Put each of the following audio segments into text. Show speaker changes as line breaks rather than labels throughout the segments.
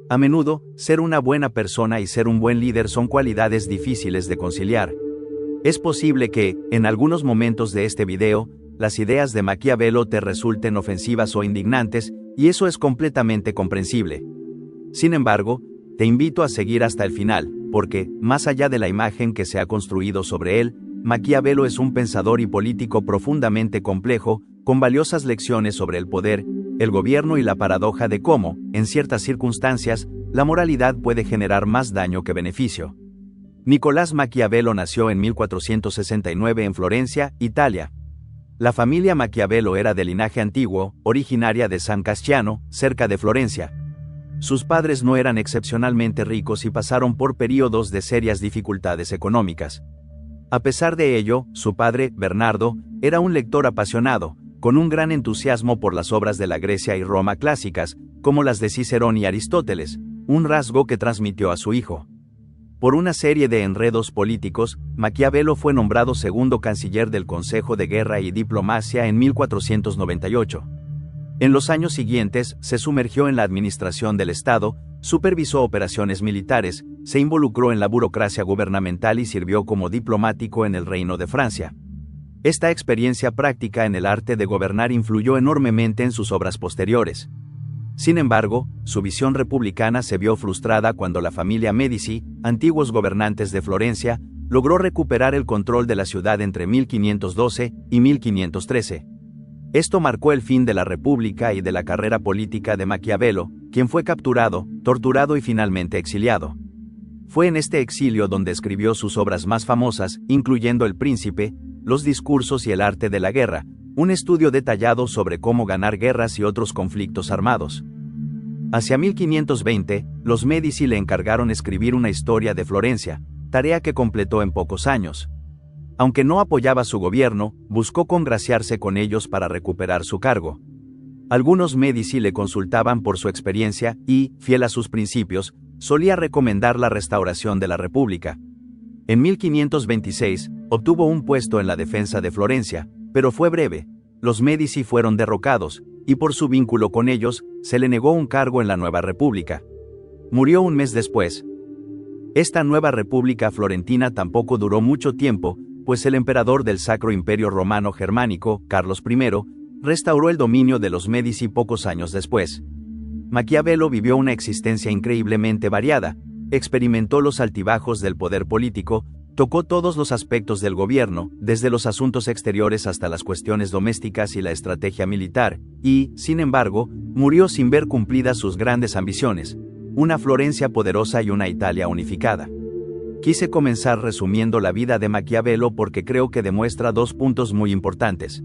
A menudo, ser una buena persona y ser un buen líder son cualidades difíciles de conciliar. Es posible que, en algunos momentos de este video, las ideas de Maquiavelo te resulten ofensivas o indignantes, y eso es completamente comprensible. Sin embargo, te invito a seguir hasta el final, porque, más allá de la imagen que se ha construido sobre él, Maquiavelo es un pensador y político profundamente complejo, con valiosas lecciones sobre el poder, el gobierno y la paradoja de cómo, en ciertas circunstancias, la moralidad puede generar más daño que beneficio. Nicolás Maquiavelo nació en 1469 en Florencia, Italia. La familia Maquiavelo era de linaje antiguo, originaria de San Casciano, cerca de Florencia. Sus padres no eran excepcionalmente ricos y pasaron por períodos de serias dificultades económicas. A pesar de ello, su padre, Bernardo, era un lector apasionado, con un gran entusiasmo por las obras de la Grecia y Roma clásicas, como las de Cicerón y Aristóteles, un rasgo que transmitió a su hijo. Por una serie de enredos políticos, Maquiavelo fue nombrado segundo canciller del Consejo de Guerra y Diplomacia en 1498. En los años siguientes, se sumergió en la administración del Estado, supervisó operaciones militares, se involucró en la burocracia gubernamental y sirvió como diplomático en el Reino de Francia. Esta experiencia práctica en el arte de gobernar influyó enormemente en sus obras posteriores. Sin embargo, su visión republicana se vio frustrada cuando la familia Medici, antiguos gobernantes de Florencia, logró recuperar el control de la ciudad entre 1512 y 1513. Esto marcó el fin de la República y de la carrera política de Maquiavelo, quien fue capturado, torturado y finalmente exiliado. Fue en este exilio donde escribió sus obras más famosas, incluyendo El Príncipe, Los discursos y el arte de la guerra, un estudio detallado sobre cómo ganar guerras y otros conflictos armados. Hacia 1520, los Medici le encargaron escribir una historia de Florencia, tarea que completó en pocos años. Aunque no apoyaba su gobierno, buscó congraciarse con ellos para recuperar su cargo. Algunos Medici le consultaban por su experiencia y, fiel a sus principios, solía recomendar la restauración de la República. En 1526, obtuvo un puesto en la defensa de Florencia, pero fue breve. Los Medici fueron derrocados, y por su vínculo con ellos, se le negó un cargo en la nueva república. Murió un mes después. Esta nueva república florentina tampoco duró mucho tiempo, pues el emperador del Sacro Imperio Romano Germánico, Carlos I, restauró el dominio de los Medici pocos años después. Maquiavelo vivió una existencia increíblemente variada, experimentó los altibajos del poder político, tocó todos los aspectos del gobierno, desde los asuntos exteriores hasta las cuestiones domésticas y la estrategia militar, y, sin embargo, murió sin ver cumplidas sus grandes ambiciones, una Florencia poderosa y una Italia unificada. Quise comenzar resumiendo la vida de Maquiavelo porque creo que demuestra dos puntos muy importantes.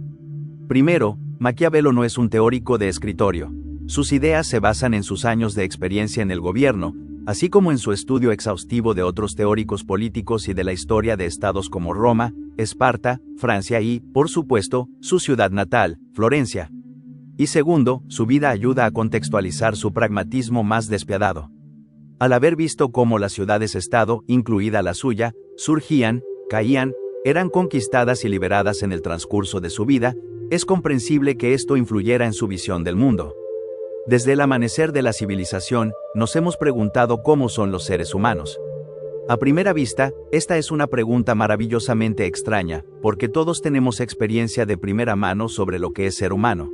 Primero, Maquiavelo no es un teórico de escritorio. Sus ideas se basan en sus años de experiencia en el gobierno, así como en su estudio exhaustivo de otros teóricos políticos y de la historia de estados como Roma, Esparta, Francia y, por supuesto, su ciudad natal, Florencia. Y segundo, su vida ayuda a contextualizar su pragmatismo más despiadado. Al haber visto cómo las ciudades-estado, incluida la suya, surgían, caían, eran conquistadas y liberadas en el transcurso de su vida, es comprensible que esto influyera en su visión del mundo. Desde el amanecer de la civilización, nos hemos preguntado cómo son los seres humanos. A primera vista, esta es una pregunta maravillosamente extraña, porque todos tenemos experiencia de primera mano sobre lo que es ser humano.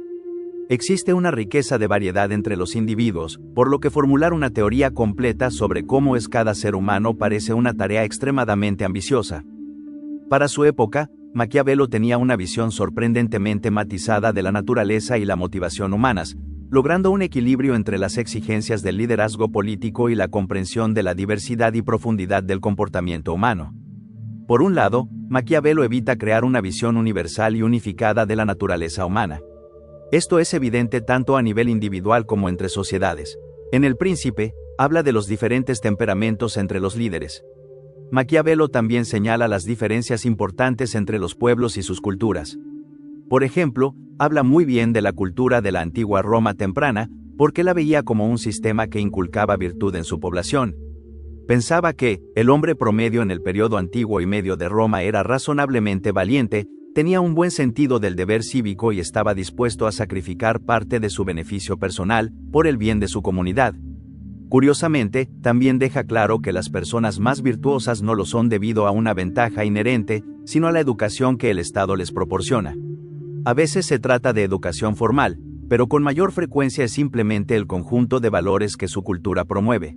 Existe una riqueza de variedad entre los individuos, por lo que formular una teoría completa sobre cómo es cada ser humano parece una tarea extremadamente ambiciosa. Para su época, Maquiavelo tenía una visión sorprendentemente matizada de la naturaleza y la motivación humanas, logrando un equilibrio entre las exigencias del liderazgo político y la comprensión de la diversidad y profundidad del comportamiento humano. Por un lado, Maquiavelo evita crear una visión universal y unificada de la naturaleza humana. Esto es evidente tanto a nivel individual como entre sociedades. En El Príncipe, habla de los diferentes temperamentos entre los líderes. Maquiavelo también señala las diferencias importantes entre los pueblos y sus culturas. Por ejemplo, habla muy bien de la cultura de la antigua Roma temprana, porque la veía como un sistema que inculcaba virtud en su población. Pensaba que, el hombre promedio en el periodo antiguo y medio de Roma era razonablemente valiente, tenía un buen sentido del deber cívico y estaba dispuesto a sacrificar parte de su beneficio personal, por el bien de su comunidad. Curiosamente, también deja claro que las personas más virtuosas no lo son debido a una ventaja inherente, sino a la educación que el Estado les proporciona. A veces se trata de educación formal, pero con mayor frecuencia es simplemente el conjunto de valores que su cultura promueve.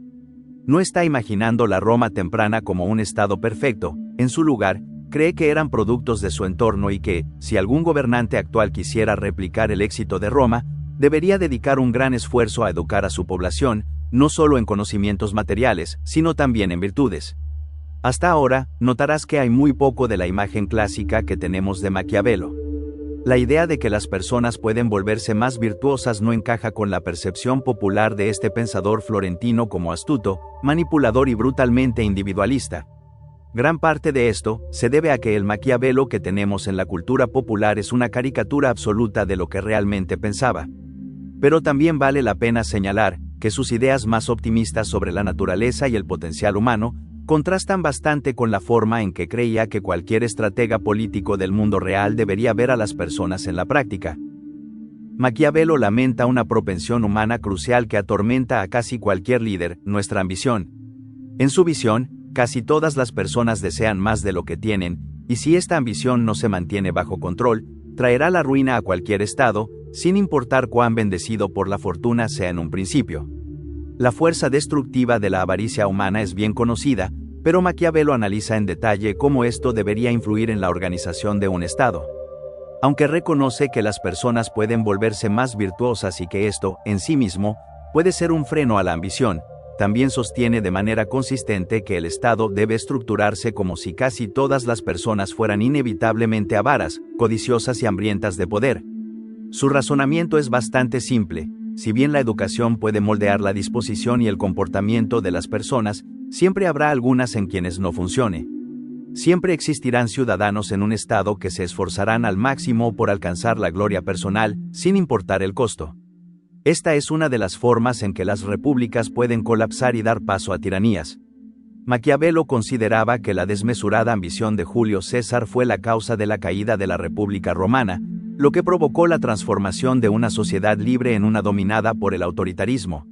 No está imaginando la Roma temprana como un Estado perfecto, en su lugar, cree que eran productos de su entorno y que, si algún gobernante actual quisiera replicar el éxito de Roma, debería dedicar un gran esfuerzo a educar a su población, no solo en conocimientos materiales, sino también en virtudes. Hasta ahora, notarás que hay muy poco de la imagen clásica que tenemos de Maquiavelo. La idea de que las personas pueden volverse más virtuosas no encaja con la percepción popular de este pensador florentino como astuto, manipulador y brutalmente individualista. Gran parte de esto se debe a que el Maquiavelo que tenemos en la cultura popular es una caricatura absoluta de lo que realmente pensaba. Pero también vale la pena señalar que sus ideas más optimistas sobre la naturaleza y el potencial humano contrastan bastante con la forma en que creía que cualquier estratega político del mundo real debería ver a las personas en la práctica. Maquiavelo lamenta una propensión humana crucial que atormenta a casi cualquier líder, nuestra ambición. En su visión, casi todas las personas desean más de lo que tienen, y si esta ambición no se mantiene bajo control, traerá la ruina a cualquier estado, sin importar cuán bendecido por la fortuna sea en un principio. La fuerza destructiva de la avaricia humana es bien conocida, pero Maquiavelo analiza en detalle cómo esto debería influir en la organización de un estado. Aunque reconoce que las personas pueden volverse más virtuosas y que esto, en sí mismo, puede ser un freno a la ambición, también sostiene de manera consistente que el Estado debe estructurarse como si casi todas las personas fueran inevitablemente avaras, codiciosas y hambrientas de poder. Su razonamiento es bastante simple. Si bien la educación puede moldear la disposición y el comportamiento de las personas, siempre habrá algunas en quienes no funcione. Siempre existirán ciudadanos en un Estado que se esforzarán al máximo por alcanzar la gloria personal, sin importar el costo. Esta es una de las formas en que las repúblicas pueden colapsar y dar paso a tiranías. Maquiavelo consideraba que la desmesurada ambición de Julio César fue la causa de la caída de la República Romana, lo que provocó la transformación de una sociedad libre en una dominada por el autoritarismo.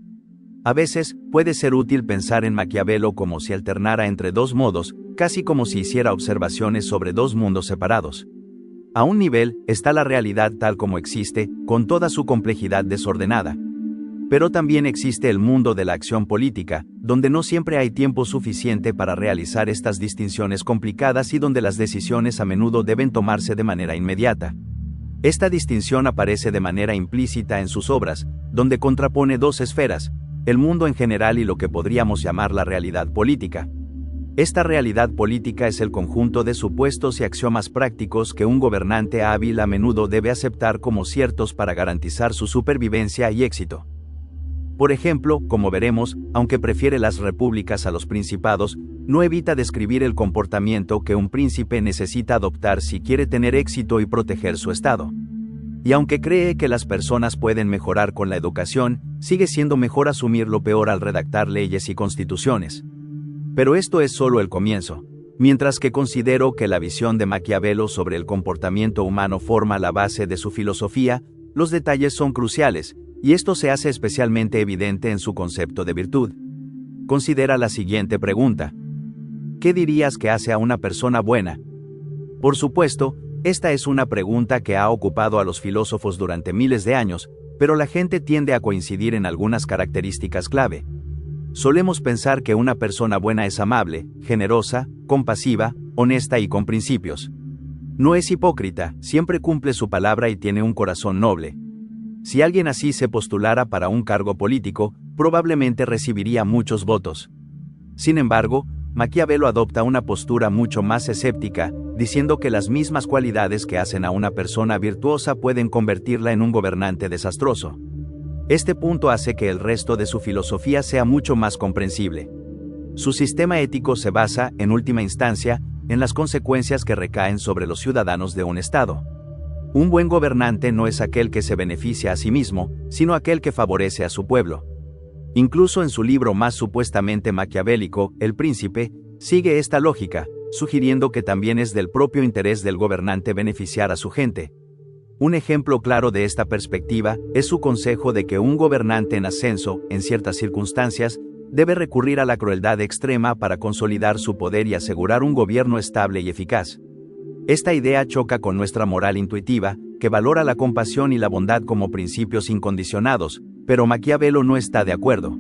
A veces, puede ser útil pensar en Maquiavelo como si alternara entre dos modos, casi como si hiciera observaciones sobre dos mundos separados. A un nivel, está la realidad tal como existe, con toda su complejidad desordenada. Pero también existe el mundo de la acción política, donde no siempre hay tiempo suficiente para realizar estas distinciones complicadas y donde las decisiones a menudo deben tomarse de manera inmediata. Esta distinción aparece de manera implícita en sus obras, donde contrapone dos esferas, el mundo en general y lo que podríamos llamar la realidad política. Esta realidad política es el conjunto de supuestos y axiomas prácticos que un gobernante hábil a menudo debe aceptar como ciertos para garantizar su supervivencia y éxito. Por ejemplo, como veremos, aunque prefiere las repúblicas a los principados, no evita describir el comportamiento que un príncipe necesita adoptar si quiere tener éxito y proteger su estado. Y aunque cree que las personas pueden mejorar con la educación, sigue siendo mejor asumir lo peor al redactar leyes y constituciones. Pero esto es solo el comienzo. Mientras que considero que la visión de Maquiavelo sobre el comportamiento humano forma la base de su filosofía, los detalles son cruciales, y esto se hace especialmente evidente en su concepto de virtud. Considera la siguiente pregunta. ¿Qué dirías que hace a una persona buena? Por supuesto, esta es una pregunta que ha ocupado a los filósofos durante miles de años, pero la gente tiende a coincidir en algunas características clave. Solemos pensar que una persona buena es amable, generosa, compasiva, honesta y con principios. No es hipócrita, siempre cumple su palabra y tiene un corazón noble. Si alguien así se postulara para un cargo político, probablemente recibiría muchos votos. Sin embargo, Maquiavelo adopta una postura mucho más escéptica, diciendo que las mismas cualidades que hacen a una persona virtuosa pueden convertirla en un gobernante desastroso. Este punto hace que el resto de su filosofía sea mucho más comprensible. Su sistema ético se basa, en última instancia, en las consecuencias que recaen sobre los ciudadanos de un Estado. Un buen gobernante no es aquel que se beneficia a sí mismo, sino aquel que favorece a su pueblo. Incluso en su libro más supuestamente maquiavélico, El Príncipe, sigue esta lógica, sugiriendo que también es del propio interés del gobernante beneficiar a su gente. Un ejemplo claro de esta perspectiva es su consejo de que un gobernante en ascenso, en ciertas circunstancias, debe recurrir a la crueldad extrema para consolidar su poder y asegurar un gobierno estable y eficaz. Esta idea choca con nuestra moral intuitiva, que valora la compasión y la bondad como principios incondicionados, pero Maquiavelo no está de acuerdo.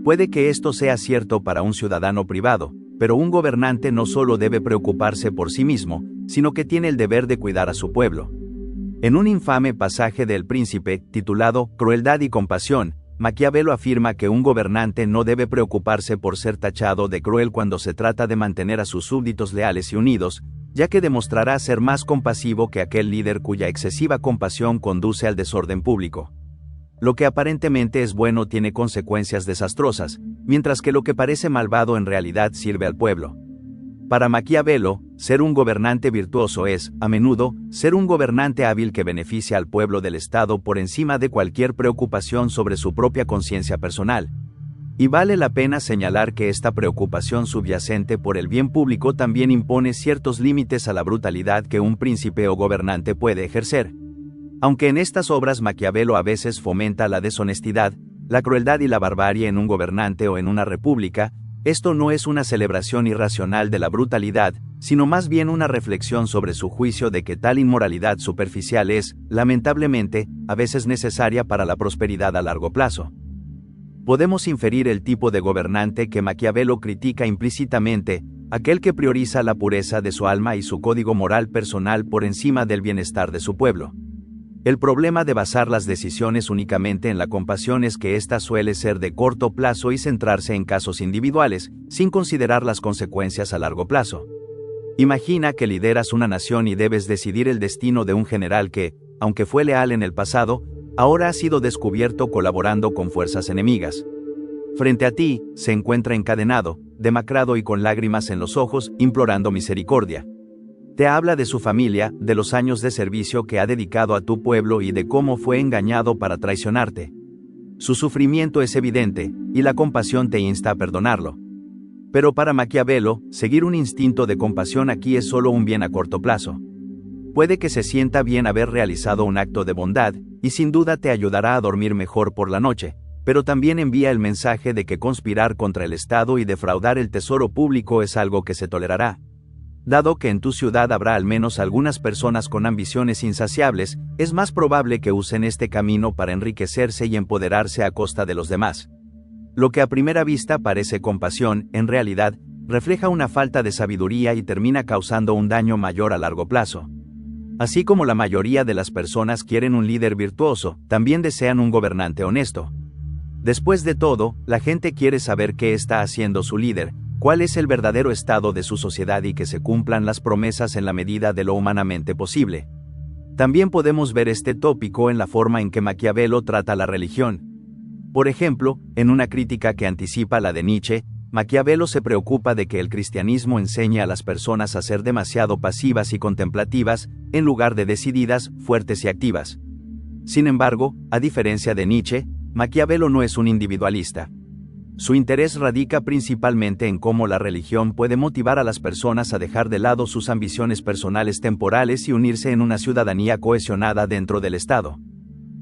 Puede que esto sea cierto para un ciudadano privado, pero un gobernante no solo debe preocuparse por sí mismo, sino que tiene el deber de cuidar a su pueblo. En un infame pasaje del Príncipe, titulado Crueldad y compasión, Maquiavelo afirma que un gobernante no debe preocuparse por ser tachado de cruel cuando se trata de mantener a sus súbditos leales y unidos, ya que demostrará ser más compasivo que aquel líder cuya excesiva compasión conduce al desorden público. Lo que aparentemente es bueno tiene consecuencias desastrosas, mientras que lo que parece malvado en realidad sirve al pueblo. Para Maquiavelo, ser un gobernante virtuoso es, a menudo, ser un gobernante hábil que beneficia al pueblo del Estado por encima de cualquier preocupación sobre su propia conciencia personal. Y vale la pena señalar que esta preocupación subyacente por el bien público también impone ciertos límites a la brutalidad que un príncipe o gobernante puede ejercer. Aunque en estas obras Maquiavelo a veces fomenta la deshonestidad, la crueldad y la barbarie en un gobernante o en una república, esto no es una celebración irracional de la brutalidad, sino más bien una reflexión sobre su juicio de que tal inmoralidad superficial es, lamentablemente, a veces necesaria para la prosperidad a largo plazo. Podemos inferir el tipo de gobernante que Maquiavelo critica implícitamente, aquel que prioriza la pureza de su alma y su código moral personal por encima del bienestar de su pueblo. El problema de basar las decisiones únicamente en la compasión es que ésta suele ser de corto plazo y centrarse en casos individuales, sin considerar las consecuencias a largo plazo. Imagina que lideras una nación y debes decidir el destino de un general que, aunque fue leal en el pasado, ahora ha sido descubierto colaborando con fuerzas enemigas. Frente a ti, se encuentra encadenado, demacrado y con lágrimas en los ojos, implorando misericordia. Te habla de su familia, de los años de servicio que ha dedicado a tu pueblo y de cómo fue engañado para traicionarte. Su sufrimiento es evidente, y la compasión te insta a perdonarlo. Pero para Maquiavelo, seguir un instinto de compasión aquí es solo un bien a corto plazo. Puede que se sienta bien haber realizado un acto de bondad, y sin duda te ayudará a dormir mejor por la noche, pero también envía el mensaje de que conspirar contra el Estado y defraudar el tesoro público es algo que se tolerará. Dado que en tu ciudad habrá al menos algunas personas con ambiciones insaciables, es más probable que usen este camino para enriquecerse y empoderarse a costa de los demás. Lo que a primera vista parece compasión, en realidad, refleja una falta de sabiduría y termina causando un daño mayor a largo plazo. Así como la mayoría de las personas quieren un líder virtuoso, también desean un gobernante honesto. Después de todo, la gente quiere saber qué está haciendo su líder, cuál es el verdadero estado de su sociedad y que se cumplan las promesas en la medida de lo humanamente posible. También podemos ver este tópico en la forma en que Maquiavelo trata la religión. Por ejemplo, en una crítica que anticipa la de Nietzsche, Maquiavelo se preocupa de que el cristianismo enseñe a las personas a ser demasiado pasivas y contemplativas, en lugar de decididas, fuertes y activas. Sin embargo, a diferencia de Nietzsche, Maquiavelo no es un individualista. Su interés radica principalmente en cómo la religión puede motivar a las personas a dejar de lado sus ambiciones personales temporales y unirse en una ciudadanía cohesionada dentro del Estado.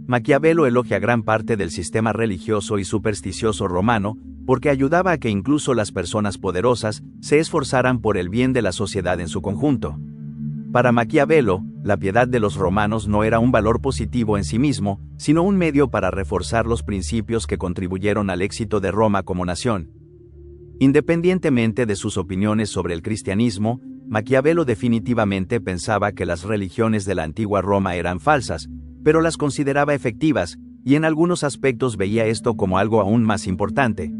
Maquiavelo elogia gran parte del sistema religioso y supersticioso romano, porque ayudaba a que incluso las personas poderosas se esforzaran por el bien de la sociedad en su conjunto. Para Maquiavelo, la piedad de los romanos no era un valor positivo en sí mismo, sino un medio para reforzar los principios que contribuyeron al éxito de Roma como nación. Independientemente de sus opiniones sobre el cristianismo, Maquiavelo definitivamente pensaba que las religiones de la antigua Roma eran falsas, pero las consideraba efectivas, y en algunos aspectos veía esto como algo aún más importante.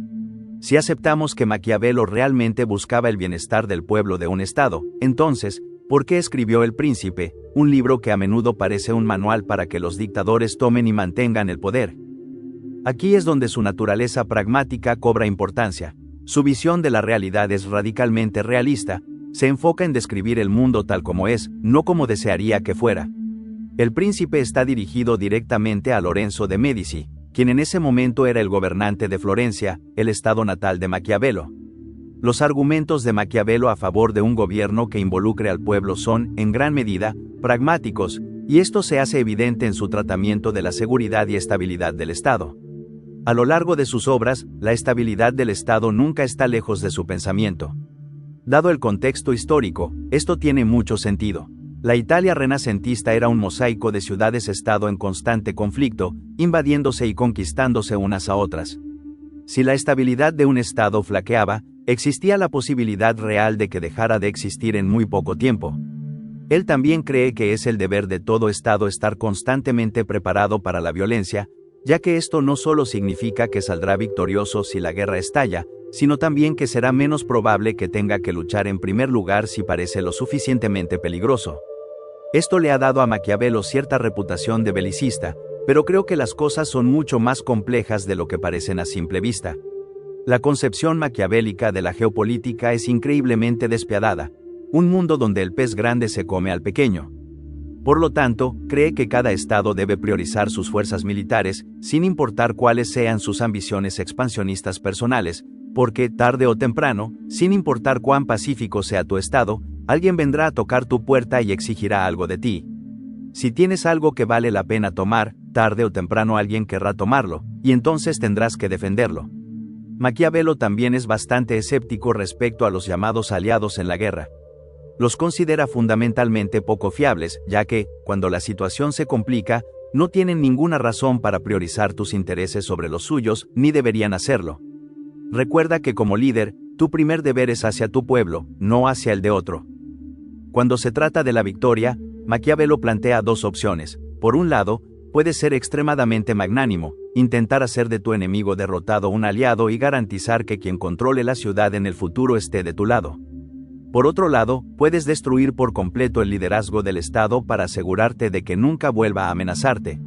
Si aceptamos que Maquiavelo realmente buscaba el bienestar del pueblo de un estado, entonces, ¿por qué escribió El Príncipe, un libro que a menudo parece un manual para que los dictadores tomen y mantengan el poder? Aquí es donde su naturaleza pragmática cobra importancia. Su visión de la realidad es radicalmente realista, se enfoca en describir el mundo tal como es, no como desearía que fuera. El Príncipe está dirigido directamente a Lorenzo de Médici, quien en ese momento era el gobernante de Florencia, el estado natal de Maquiavelo. Los argumentos de Maquiavelo a favor de un gobierno que involucre al pueblo son, en gran medida, pragmáticos, y esto se hace evidente en su tratamiento de la seguridad y estabilidad del Estado. A lo largo de sus obras, la estabilidad del Estado nunca está lejos de su pensamiento. Dado el contexto histórico, esto tiene mucho sentido. La Italia renacentista era un mosaico de ciudades-estado en constante conflicto, invadiéndose y conquistándose unas a otras. Si la estabilidad de un Estado flaqueaba, existía la posibilidad real de que dejara de existir en muy poco tiempo. Él también cree que es el deber de todo Estado estar constantemente preparado para la violencia, ya que esto no solo significa que saldrá victorioso si la guerra estalla, sino también que será menos probable que tenga que luchar en primer lugar si parece lo suficientemente peligroso. Esto le ha dado a Maquiavelo cierta reputación de belicista, pero creo que las cosas son mucho más complejas de lo que parecen a simple vista. La concepción maquiavélica de la geopolítica es increíblemente despiadada, un mundo donde el pez grande se come al pequeño. Por lo tanto, cree que cada estado debe priorizar sus fuerzas militares, sin importar cuáles sean sus ambiciones expansionistas personales, porque, tarde o temprano, sin importar cuán pacífico sea tu estado, alguien vendrá a tocar tu puerta y exigirá algo de ti. Si tienes algo que vale la pena tomar, tarde o temprano alguien querrá tomarlo, y entonces tendrás que defenderlo. Maquiavelo también es bastante escéptico respecto a los llamados aliados en la guerra. Los considera fundamentalmente poco fiables, ya que, cuando la situación se complica, no tienen ninguna razón para priorizar tus intereses sobre los suyos, ni deberían hacerlo. Recuerda que como líder, tu primer deber es hacia tu pueblo, no hacia el de otro. Cuando se trata de la victoria, Maquiavelo plantea dos opciones. Por un lado, puedes ser extremadamente magnánimo, intentar hacer de tu enemigo derrotado un aliado y garantizar que quien controle la ciudad en el futuro esté de tu lado. Por otro lado, puedes destruir por completo el liderazgo del Estado para asegurarte de que nunca vuelva a amenazarte.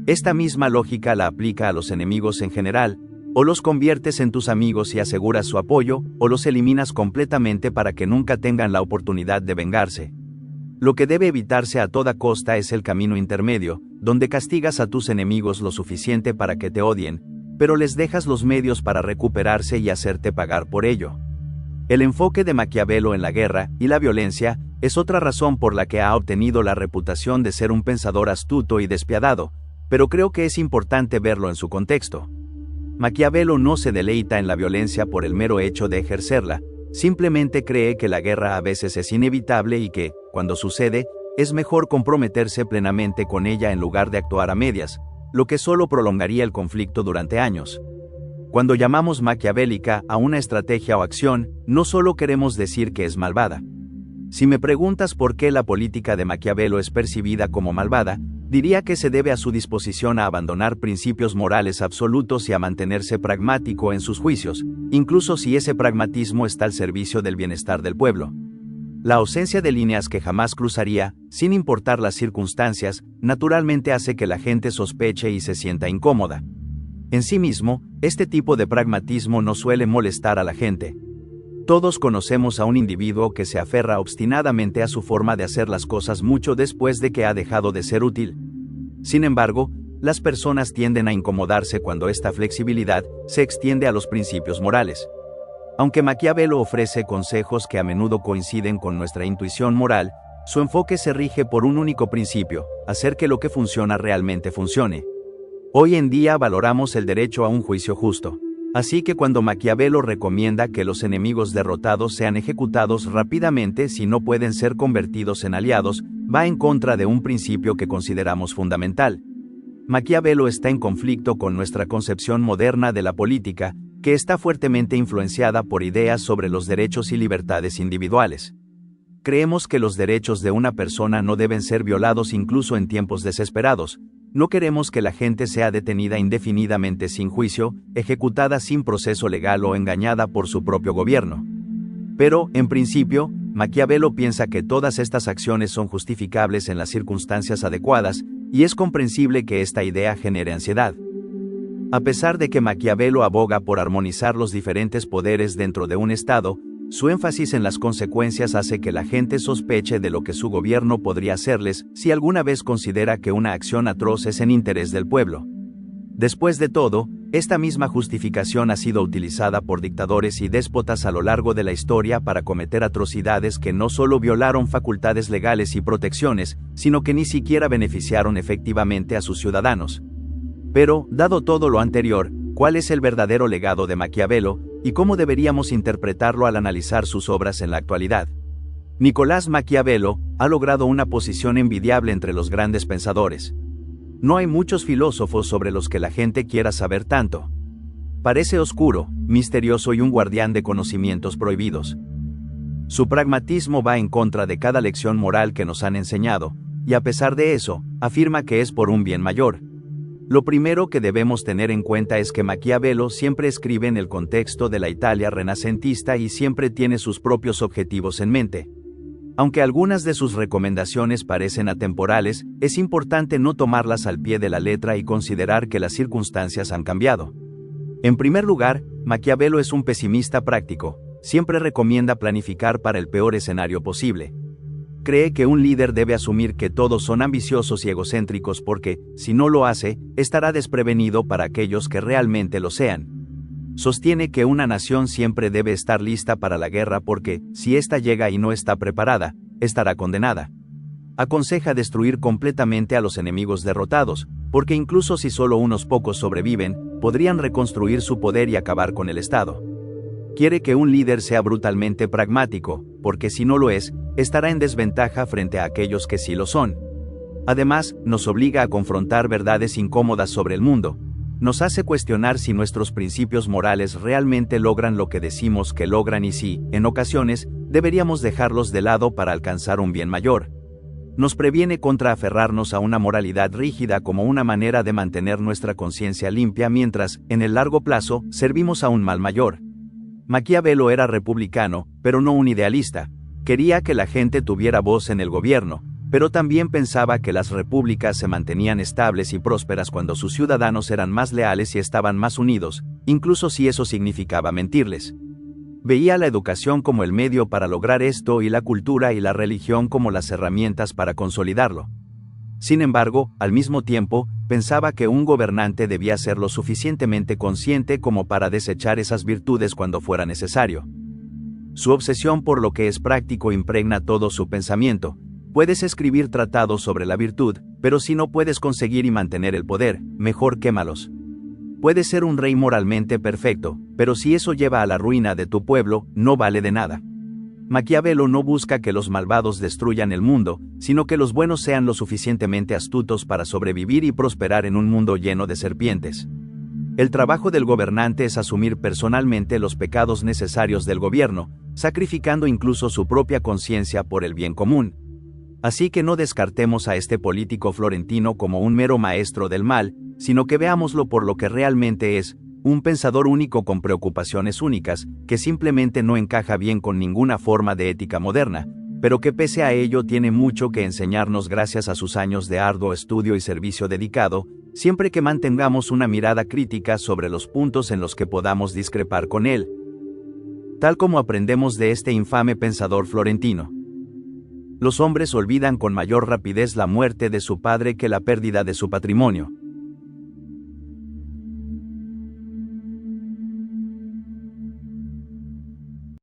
Esta misma lógica la aplica a los enemigos en general, o los conviertes en tus amigos y aseguras su apoyo, o los eliminas completamente para que nunca tengan la oportunidad de vengarse. Lo que debe evitarse a toda costa es el camino intermedio, donde castigas a tus enemigos lo suficiente para que te odien, pero les dejas los medios para recuperarse y hacerte pagar por ello. El enfoque de Maquiavelo en la guerra y la violencia es otra razón por la que ha obtenido la reputación de ser un pensador astuto y despiadado, pero creo que es importante verlo en su contexto. Maquiavelo no se deleita en la violencia por el mero hecho de ejercerla, simplemente cree que la guerra a veces es inevitable y que, cuando sucede, es mejor comprometerse plenamente con ella en lugar de actuar a medias, lo que solo prolongaría el conflicto durante años. Cuando llamamos maquiavélica a una estrategia o acción, no solo queremos decir que es malvada. Si me preguntas por qué la política de Maquiavelo es percibida como malvada, diría que se debe a su disposición a abandonar principios morales absolutos y a mantenerse pragmático en sus juicios, incluso si ese pragmatismo está al servicio del bienestar del pueblo. La ausencia de líneas que jamás cruzaría, sin importar las circunstancias, naturalmente hace que la gente sospeche y se sienta incómoda. En sí mismo, este tipo de pragmatismo no suele molestar a la gente. Todos conocemos a un individuo que se aferra obstinadamente a su forma de hacer las cosas mucho después de que ha dejado de ser útil. Sin embargo, las personas tienden a incomodarse cuando esta flexibilidad se extiende a los principios morales. Aunque Maquiavelo ofrece consejos que a menudo coinciden con nuestra intuición moral, su enfoque se rige por un único principio: hacer que lo que funciona realmente funcione. Hoy en día valoramos el derecho a un juicio justo. Así que cuando Maquiavelo recomienda que los enemigos derrotados sean ejecutados rápidamente si no pueden ser convertidos en aliados, va en contra de un principio que consideramos fundamental. Maquiavelo está en conflicto con nuestra concepción moderna de la política, que está fuertemente influenciada por ideas sobre los derechos y libertades individuales. Creemos que los derechos de una persona no deben ser violados incluso en tiempos desesperados. No queremos que la gente sea detenida indefinidamente sin juicio, ejecutada sin proceso legal o engañada por su propio gobierno. Pero, en principio, Maquiavelo piensa que todas estas acciones son justificables en las circunstancias adecuadas, y es comprensible que esta idea genere ansiedad. A pesar de que Maquiavelo aboga por armonizar los diferentes poderes dentro de un Estado, su énfasis en las consecuencias hace que la gente sospeche de lo que su gobierno podría hacerles si alguna vez considera que una acción atroz es en interés del pueblo. Después de todo, esta misma justificación ha sido utilizada por dictadores y déspotas a lo largo de la historia para cometer atrocidades que no solo violaron facultades legales y protecciones, sino que ni siquiera beneficiaron efectivamente a sus ciudadanos. Pero, dado todo lo anterior, ¿Cuál es el verdadero legado de Maquiavelo y cómo deberíamos interpretarlo al analizar sus obras en la actualidad? Nicolás Maquiavelo ha logrado una posición envidiable entre los grandes pensadores. No hay muchos filósofos sobre los que la gente quiera saber tanto. Parece oscuro, misterioso y un guardián de conocimientos prohibidos. Su pragmatismo va en contra de cada lección moral que nos han enseñado, y a pesar de eso, afirma que es por un bien mayor. Lo primero que debemos tener en cuenta es que Maquiavelo siempre escribe en el contexto de la Italia renacentista y siempre tiene sus propios objetivos en mente. Aunque algunas de sus recomendaciones parecen atemporales, es importante no tomarlas al pie de la letra y considerar que las circunstancias han cambiado. En primer lugar, Maquiavelo es un pesimista práctico, siempre recomienda planificar para el peor escenario posible. Cree que un líder debe asumir que todos son ambiciosos y egocéntricos porque, si no lo hace, estará desprevenido para aquellos que realmente lo sean. Sostiene que una nación siempre debe estar lista para la guerra porque, si ésta llega y no está preparada, estará condenada. Aconseja destruir completamente a los enemigos derrotados, porque incluso si solo unos pocos sobreviven, podrían reconstruir su poder y acabar con el Estado. Quiere que un líder sea brutalmente pragmático, porque si no lo es, estará en desventaja frente a aquellos que sí lo son. Además, nos obliga a confrontar verdades incómodas sobre el mundo. Nos hace cuestionar si nuestros principios morales realmente logran lo que decimos que logran y si, en ocasiones, deberíamos dejarlos de lado para alcanzar un bien mayor. Nos previene contra aferrarnos a una moralidad rígida como una manera de mantener nuestra conciencia limpia mientras, en el largo plazo, servimos a un mal mayor. Maquiavelo era republicano, pero no un idealista. Quería que la gente tuviera voz en el gobierno, pero también pensaba que las repúblicas se mantenían estables y prósperas cuando sus ciudadanos eran más leales y estaban más unidos, incluso si eso significaba mentirles. Veía la educación como el medio para lograr esto y la cultura y la religión como las herramientas para consolidarlo. Sin embargo, al mismo tiempo, pensaba que un gobernante debía ser lo suficientemente consciente como para desechar esas virtudes cuando fuera necesario. Su obsesión por lo que es práctico impregna todo su pensamiento. Puedes escribir tratados sobre la virtud, pero si no puedes conseguir y mantener el poder, mejor quémalos. Puedes ser un rey moralmente perfecto, pero si eso lleva a la ruina de tu pueblo, no vale de nada. Maquiavelo no busca que los malvados destruyan el mundo, sino que los buenos sean lo suficientemente astutos para sobrevivir y prosperar en un mundo lleno de serpientes. El trabajo del gobernante es asumir personalmente los pecados necesarios del gobierno, sacrificando incluso su propia conciencia por el bien común. Así que no descartemos a este político florentino como un mero maestro del mal, sino que veámoslo por lo que realmente es, un pensador único con preocupaciones únicas, que simplemente no encaja bien con ninguna forma de ética moderna, pero que pese a ello tiene mucho que enseñarnos gracias a sus años de arduo estudio y servicio dedicado, siempre que mantengamos una mirada crítica sobre los puntos en los que podamos discrepar con él. Tal como aprendemos de este infame pensador florentino. Los hombres olvidan con mayor rapidez la muerte de su padre que la pérdida de su patrimonio.